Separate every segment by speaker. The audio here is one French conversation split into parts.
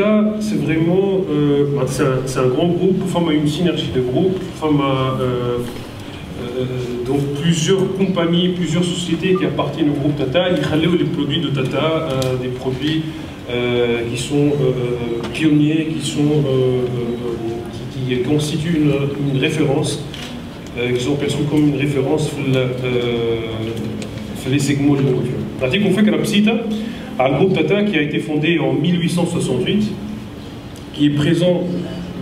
Speaker 1: Tata, c'est vraiment c'est un grand groupe, femme a une synergie de groupe, femme a donc plusieurs compagnies, plusieurs sociétés qui appartiennent au groupe Tata. Il y les produits de Tata, des produits qui sont pionniers, qui constituent une référence, qui sont perçus comme une référence sur les segments de la voiture. On fait un groupe Tata qui a été fondé en 1868, qui est présent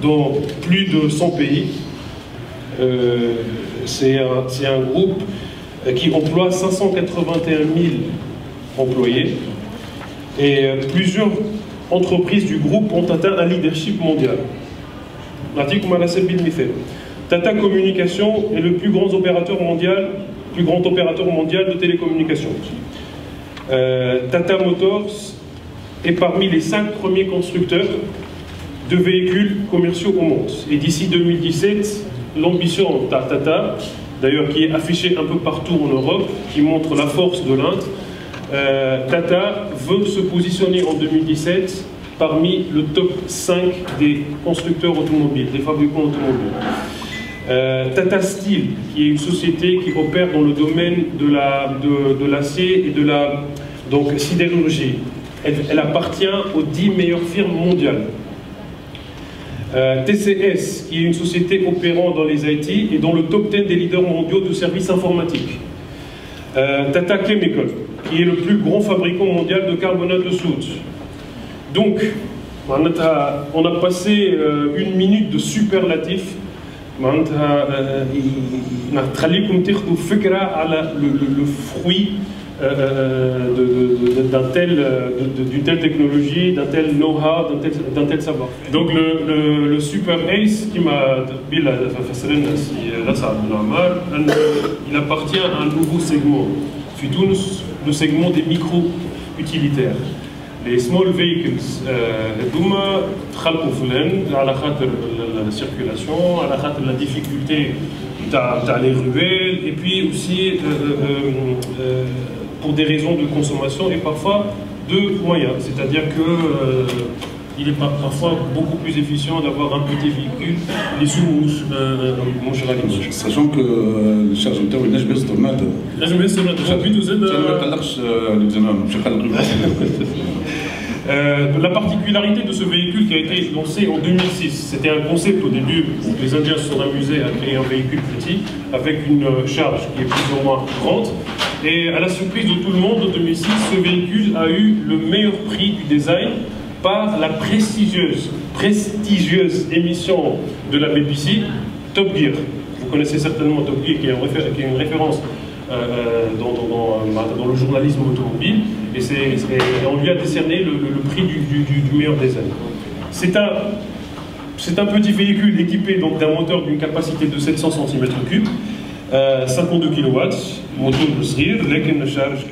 Speaker 1: dans plus de 100 pays. C'est un groupe qui emploie 581 000 employés et plusieurs entreprises du groupe ont atteint un leadership mondial. Tata Communication est le plus grand opérateur mondial de télécommunications. Tata Motors est parmi les 5 premiers constructeurs de véhicules commerciaux au monde. Et d'ici 2017, l'ambition Tata, d'ailleurs qui est affichée un peu partout en Europe, qui montre la force de l'Inde, Tata veut se positionner en 2017 parmi le top 5 des constructeurs automobiles, des fabricants automobiles. Tata Steel, qui est une société qui opère dans le domaine de l'acier et de la sidérurgie. Elle appartient aux 10 meilleures firmes mondiales. TCS, qui est une société opérant dans les IT et dans le top 10 des leaders mondiaux de services informatiques. Tata Chemical, qui est le plus grand fabricant mondial de carbonate de soude. Donc, on a passé une minute de superlatif. Le fruit d'une telle technologie, d'un tel know-how, d'un tel savoir. Donc le Super Ace qui m'a il appartient à un nouveau segment, le segment des micro-utilitaires. Les small vehicles, à la circulation, à la difficulté les ruelles, et puis aussi pour des raisons de consommation et parfois de moyens. C'est-à-dire qu'il est parfois beaucoup plus efficient d'avoir un petit véhicule, les sous-mouches,
Speaker 2: sachant que le charge de temps, il est juste tornade.
Speaker 1: La particularité de ce véhicule qui a été lancé en 2006, c'était un concept au début où les Indiens se sont amusés à créer un véhicule petit avec une charge qui est plus ou moins grande. Et à la surprise de tout le monde, en 2006, ce véhicule a eu le meilleur prix du design par la prestigieuse émission de la BBC, Top Gear. Vous connaissez certainement Top Gear, qui est une référence dans le journalisme automobile, et on lui a décerné le prix du meilleur design. C'est un petit véhicule équipé d'un moteur d'une capacité de 700 cm3, 52 kW, moteur de srir, lequel ne charge